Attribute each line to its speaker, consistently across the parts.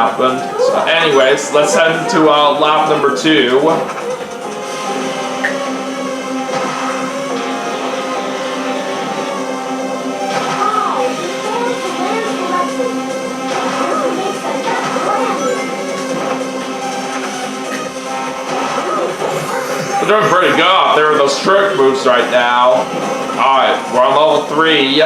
Speaker 1: happened. So anyways, let's head into lap number 2. We're doing pretty good out there with those trick moves right now. Alright, we're on level 3.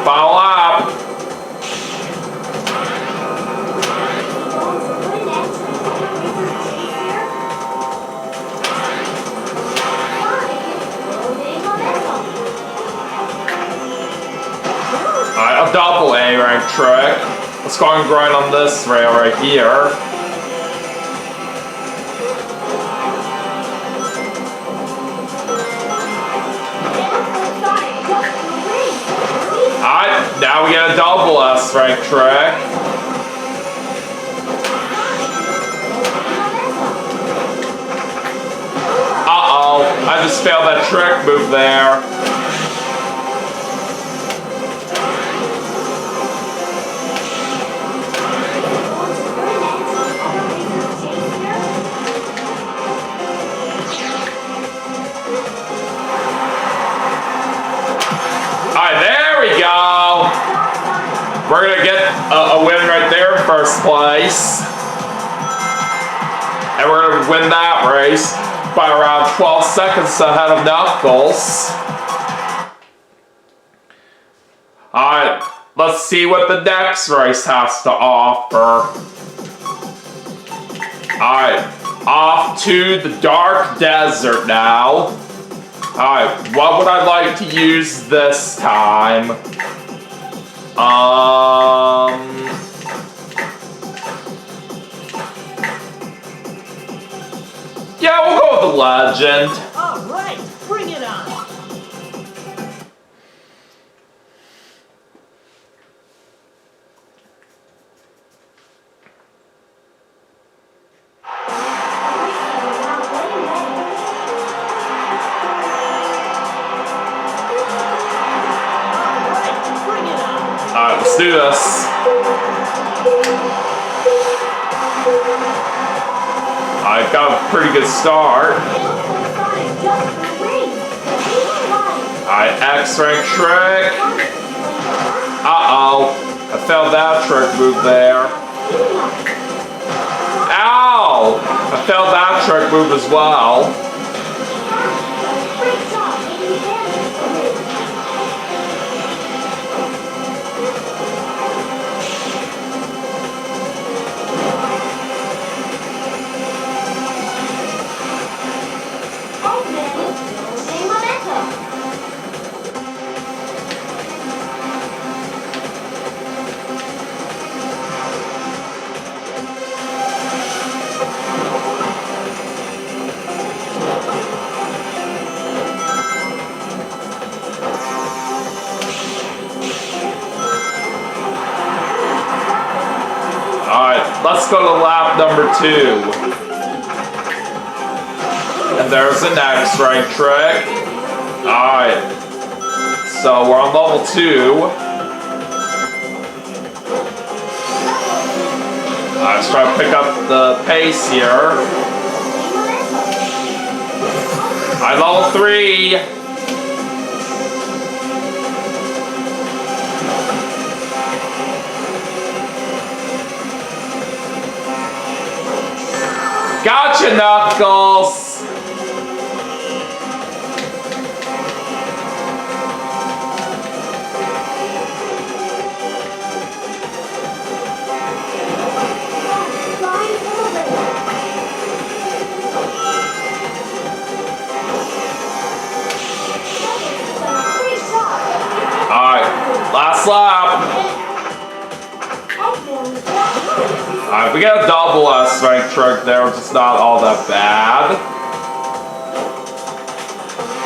Speaker 1: Final lap. Alright, a double A rank trick. Let's go and grind on this rail right here. Alright, now we get a double S rank trick. Uh-oh, I just failed that trick move there. Alright, there we go. We're going to get a win right there in first place. And we're going to win that race by around 12 seconds ahead of Knuckles. Alright, let's see what the next race has to offer. Alright, off to the Dark Desert now. Alright, what would I like to use this time? Yeah, we'll go with the Legend.
Speaker 2: Alright, bring it on!
Speaker 1: Alright, let's do this. I got a pretty good start. Alright, X rank trick. Uh-oh. I failed that trick move there. Ow! I failed that trick move as well. Alright, let's go to lap number 2. And there's the next rank trick. Alright, so we're on level 2. Alright, let's try to pick up the pace here. Alright, level 3. Gotcha, Knuckles! Alright, last lap. Alright, we got a double S rank trick there, which is not all that bad.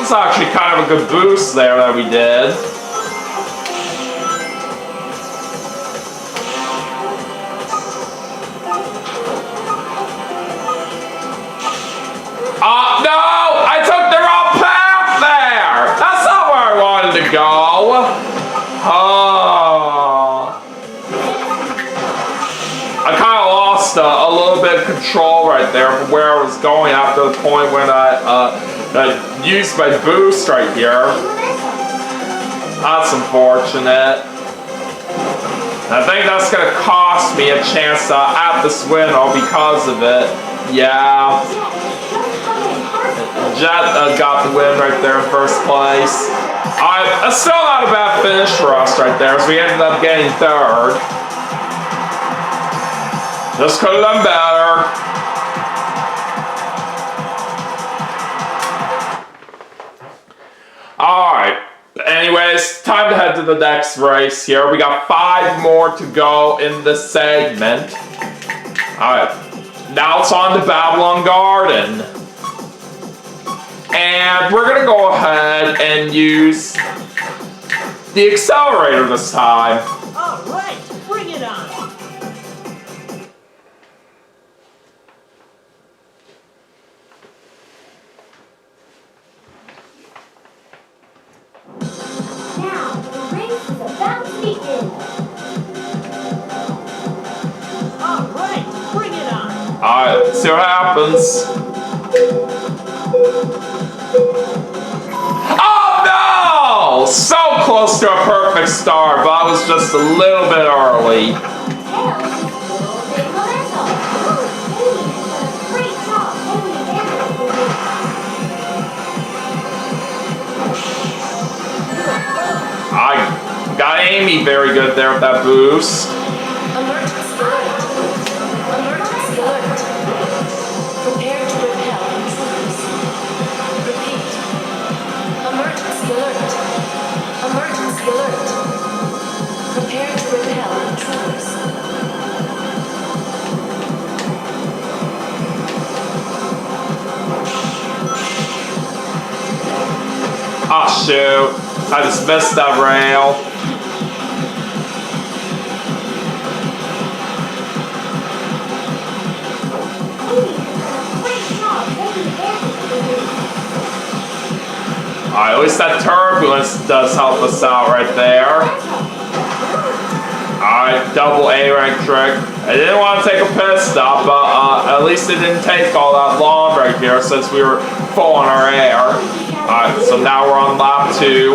Speaker 1: was actually kind of a good boost there that we did. No! I took the wrong path there! That's not where I wanted to go. I kind of lost a little bit of control right there from where I was going after the point when I used my boost right here. That's unfortunate. I think that's going to cost me a chance at this win all because of it. Yeah. Jet got the win right there in first place. That's still not a bad finish for us right there, as we ended up getting third. Just could have done better. Alright. Anyways, time to head to the next race here. We got 5 more to go in this segment. Alright. Now it's on to Babylon Garden. And we're going to go ahead and use the accelerator this time.
Speaker 2: All right, bring it on.
Speaker 3: Now, the race is about to begin.
Speaker 2: All right, bring it on.
Speaker 1: Alright, let's see what happens. Oh no! So close to a perfect start, but I was just a little bit early. I got Amy very good there with that boost.
Speaker 4: Emergency alert. Emergency alert. Prepare to repel intruders. Repeat. Emergency alert. Emergency alert. Prepare to repel intruders.
Speaker 1: Oh shoot. I just missed that rail. Alright, at least that turbulence does help us out right there. Alright, double A rank trick. I didn't want to take a pit stop, but at least it didn't take all that long right here since we were full on our air. Alright, so now we're on lap 2.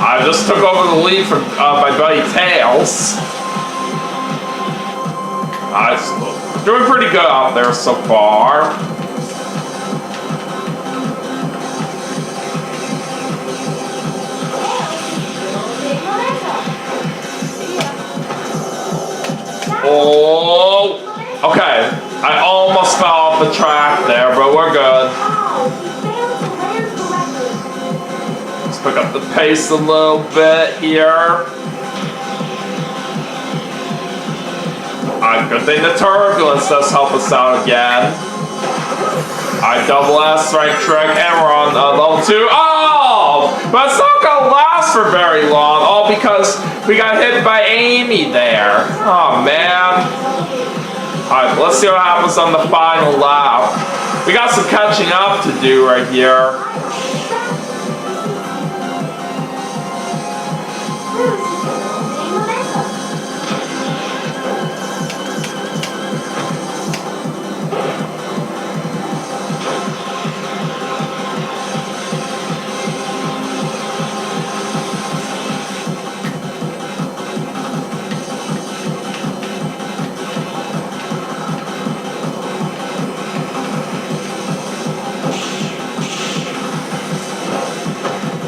Speaker 1: I just took over the lead from my buddy Tails. Doing pretty good out there so far. Oh, okay. I almost fell off the track there, but we're good. Let's pick up the pace a little bit here. Good thing the turbulence does help us out again. Double S right trick, and we're on level 2. Oh! But it's not gonna last for very long, all because we got hit by Amy there. Oh man. Alright, let's see what happens on the final lap. We got some catching up to do right here.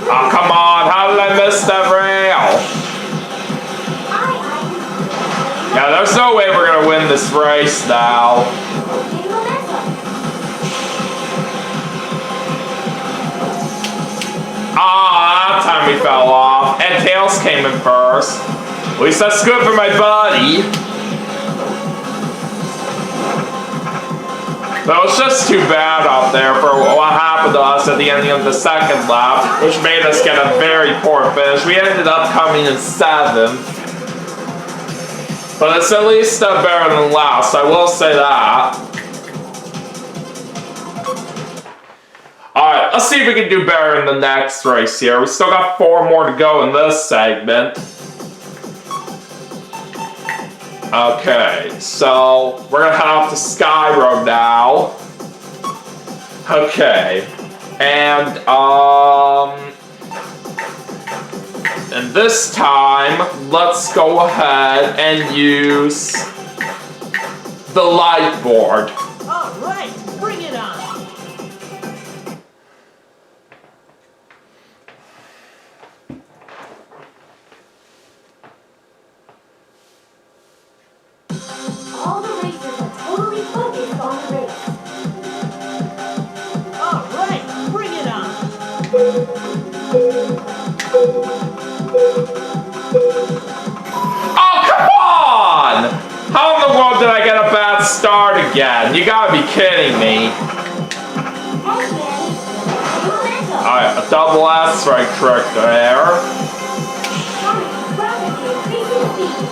Speaker 1: Oh, come on, how did I miss that rail? Yeah, there's no way we're gonna win this race now. came in first. At least that's good for my buddy. But it was just too bad out there for what happened to us at the ending of the second lap, which made us get a very poor finish. We ended up coming in 7th. But it's at least better than last, I will say that. Alright, let's see if we can do better in the next race here. We still got 4 more to go in this segment. Okay, so we're gonna head off to Sky Road now. Okay, and this time, let's go ahead and use the light board.
Speaker 2: All right, bring it on.
Speaker 3: All the racers are totally focused on the race.
Speaker 2: All right, bring it on.
Speaker 1: Oh, come on! How in the world did I get a bad start again? You gotta be kidding me.
Speaker 3: Hey, Manny. Momentum.
Speaker 1: Alright, a double S right trick there.
Speaker 3: Coming rapidly increasing speed.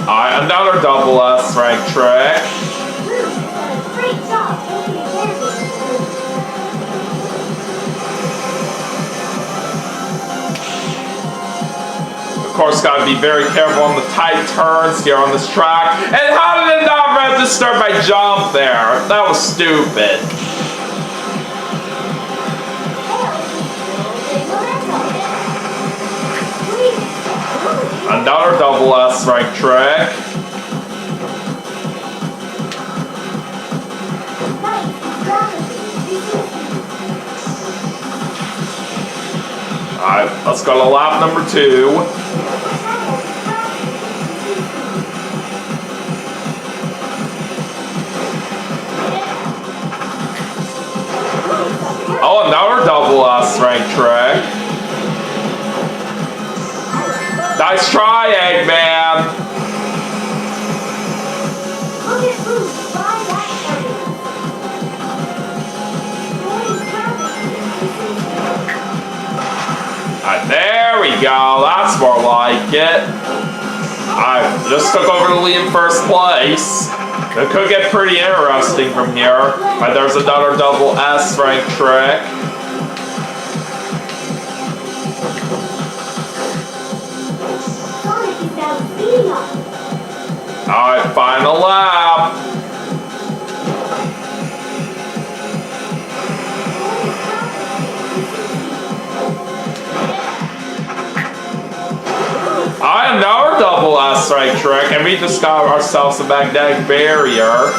Speaker 1: Alright, another double S right trick.
Speaker 3: Bruce has done a great job taking advantage.
Speaker 1: Of course, gotta be very careful on the tight turns here on this track. And how did it not register my jump there? That was stupid. Another double S right trick. Alright, let's go to lap number 2. Oh, another double S right trick. Nice try, Eggman.
Speaker 3: Look at Bruce fly that target.
Speaker 1: Alright, there we go. That's more like it. I just took over the lead in first place. It could get pretty interesting from here. Alright, there's another double S rank trick.
Speaker 3: Sonic is now speeding up.
Speaker 1: Alright, final lap. I another double S strike trick, and we just got ourselves a magnetic barrier.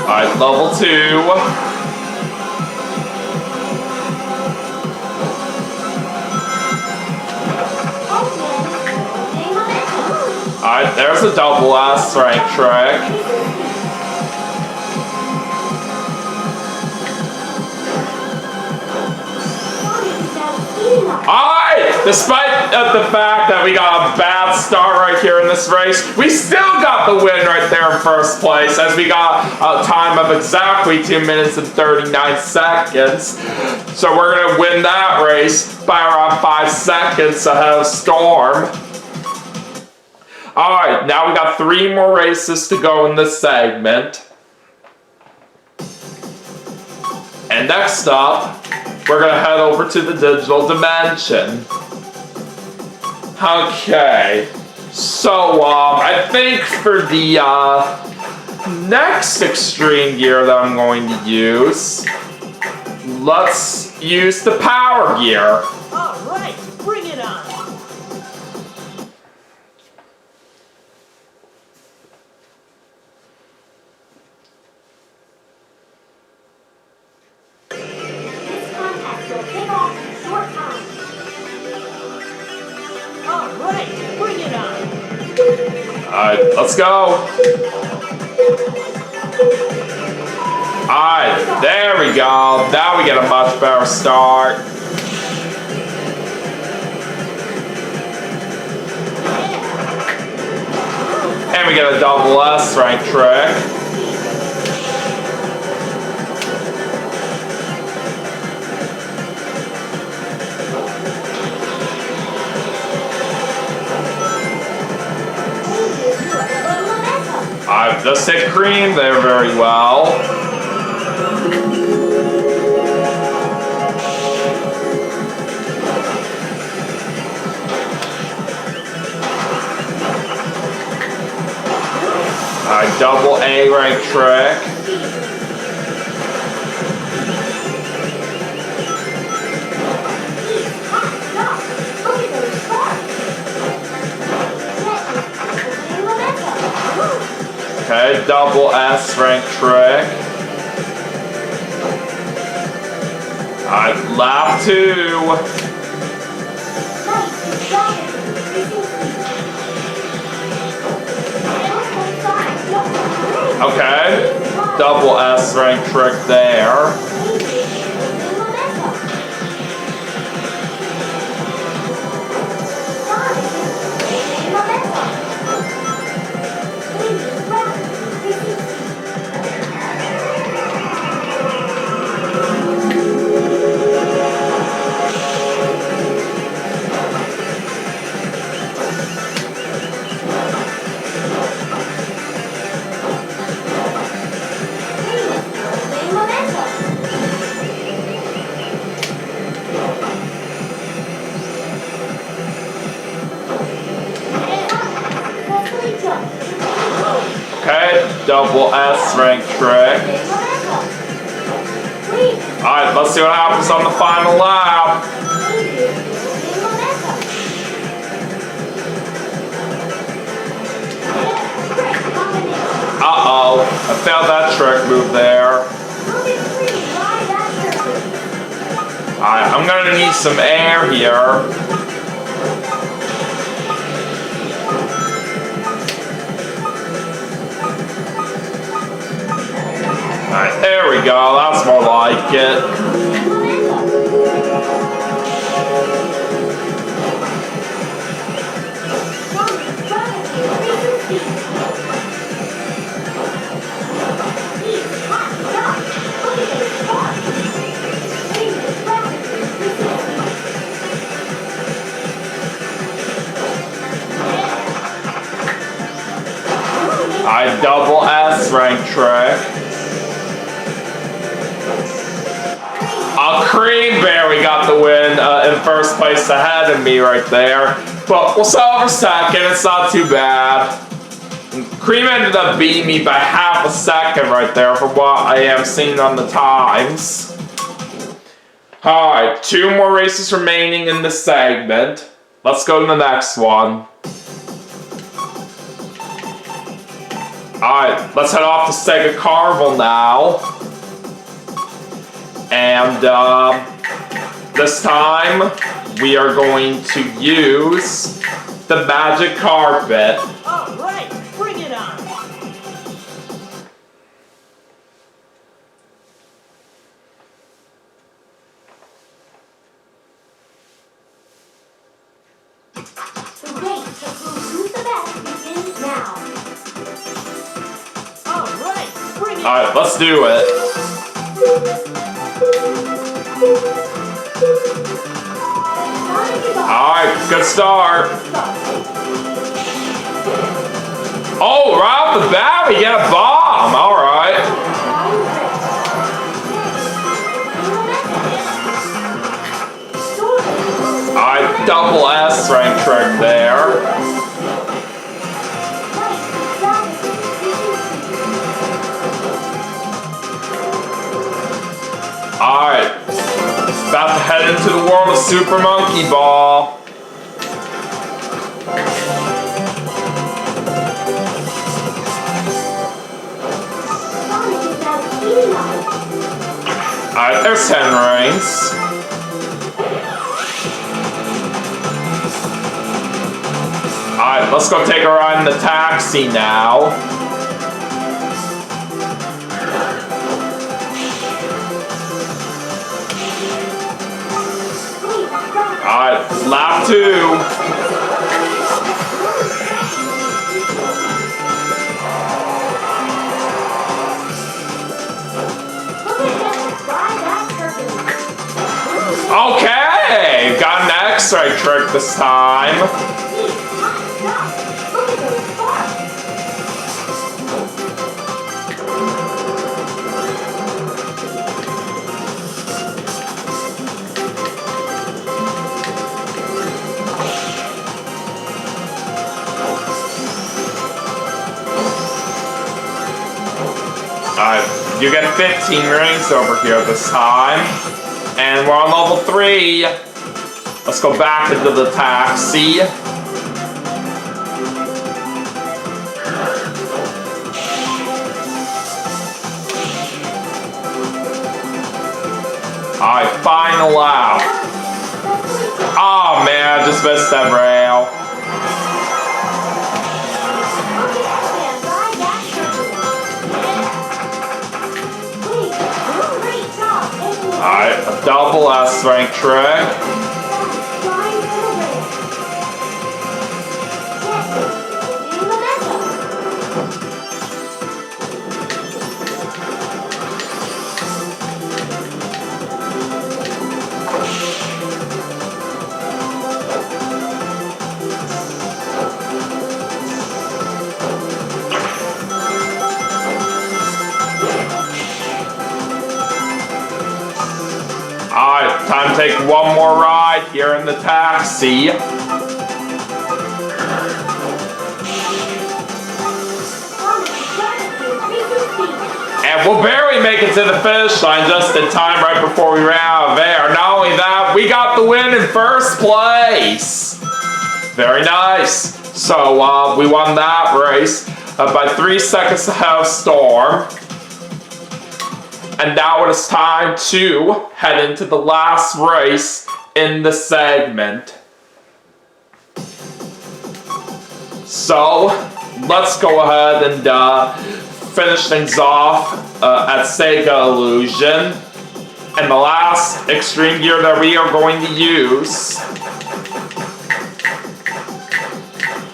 Speaker 1: Alright, level 2. Alright, there's a double S strike trick. Alright! Despite the fact that we got a bad start right here in this race, we still got the win right there in first place, as we got a time of exactly 2 minutes and 39 seconds. So we're going to win that race by around 5 seconds ahead of Storm. Alright, now we got 3 more races to go in this segment. And next up, we're going to head over to the digital dimension. Okay, so I think for the next extreme gear that I'm going to use, let's use the power gear.
Speaker 2: All right, bring it on.
Speaker 3: This contest will kick off in a short time.
Speaker 2: All right, bring it on.
Speaker 1: Alright, let's go. Alright, there we go. Now we get a much better start. And we get a double S rank trick. I've just hit Cream there very well. I double A rank trick. Okay, double S rank trick. Alright, lap 2. Okay, double S rank trick there. Okay, double S rank trick. Alright, let's see what happens on the final lap. Uh-oh, I failed that trick move there. Alright, I'm gonna need some air here. Alright, there we go. That's more like it. I double S rank trick. Creamberry got the win in first place ahead of me right there. But we'll settle for second, it's not too bad. Cream ended up beating me by half a second right there from what I am seeing on the times. Alright, 2 more races remaining in this segment. Let's go to the next one. Alright, let's head off to Sega Carnival now. And this time we are going to use the magic carpet.
Speaker 2: All right, bring it on.
Speaker 3: The race to prove who's the best begins now.
Speaker 2: All right, bring it on.
Speaker 1: Alright, let's do it. Alright, good start. Oh, right off the bat, we get a bomb. Alright. Alright, double S rank trick there. Alright, about to head into the world of Super Monkey Ball. Alright, there's 10 rings. Alright, Alright, let's go take a ride in the taxi now. Alright, lap 2. Okay, got an X-ray trick this time. Alright, you get 15 rings over here this time. And we're on level 3. Let's go back into the taxi. Alright, final lap. Oh man, I just missed that rail. Alright, a double S rank trick. Alright, time to take one more ride here in the taxi. And we'll barely make it to the finish line just in time right before we ran out of air. Not only that, we got the win in first place. Very nice. So we won that race by 3 seconds ahead of Storm. And now it is time to head into the last race in the segment. So, let's go ahead and finish things off at Sega Illusion. And the last extreme gear that we are going to use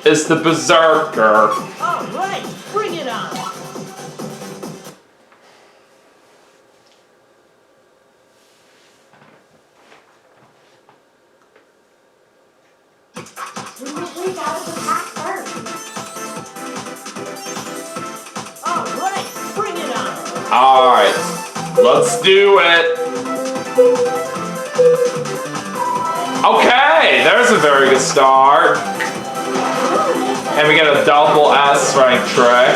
Speaker 1: is the Berserker.
Speaker 2: Alright, bring it on. Alright, bring it on.
Speaker 1: Alright, let's do it. Okay, there's a very good start. And we get a double S rank trick.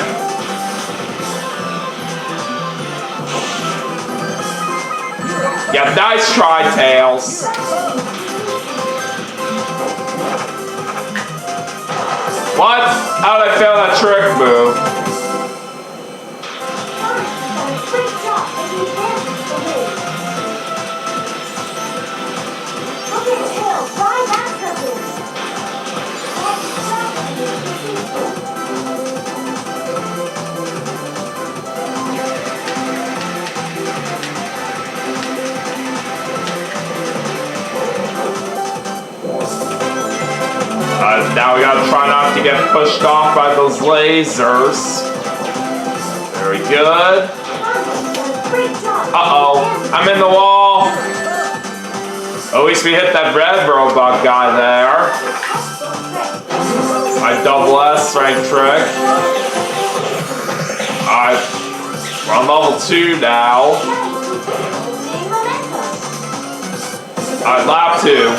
Speaker 1: Yeah, nice try, Tails. What? How did I fail that trick move? Now we gotta try not to get pushed off by those lasers. Very good. Uh-oh, I'm in the wall. At least we hit that red robot guy there. My double S rank trick. Alright, we're on level 2 now. Alright, lap 2.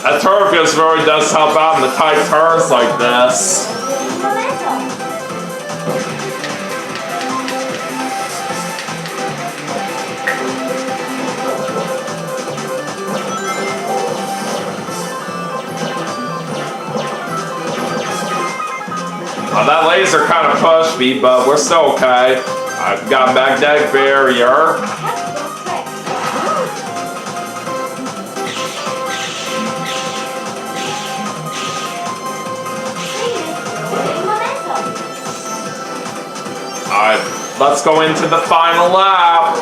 Speaker 1: That Turfius really does help out in the tight turns like this. That laser kind of pushed me, but we're still okay. I've got a magnetic barrier. Alright, let's go into the final lap.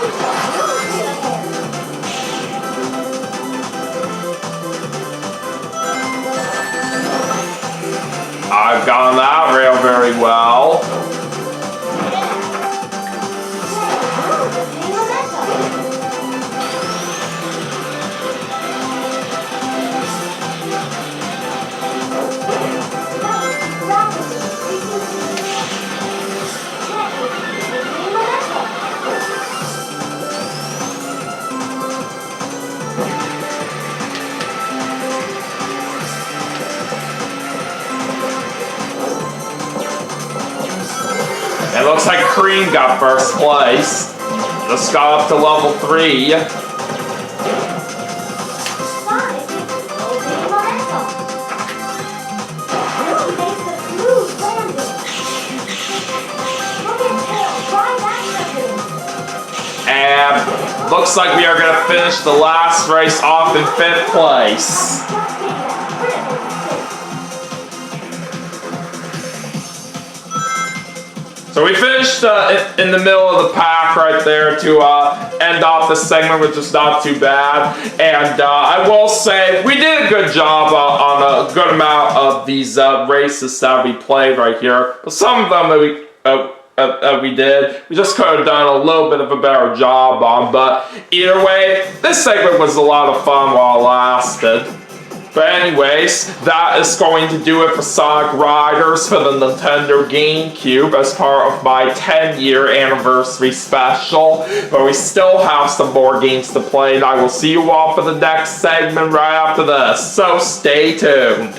Speaker 1: I've gone that rail very well. It looks like Cream got first place. Just got up to level 3. And looks like we are going to finish the last race off in 5th place. So we finished in the middle of the pack right there to end off the segment, which is not too bad. And I will say we did a good job on a good amount of these races that we played right here. But some of them that we did, we just could have done a little bit of a better job on. But either way, this segment was a lot of fun while it lasted. But anyways, that is going to do it for Sonic Riders for the Nintendo GameCube as part of my 10-year anniversary special. But we still have some more games to play, and I will see you all for the next segment right after this. So stay tuned.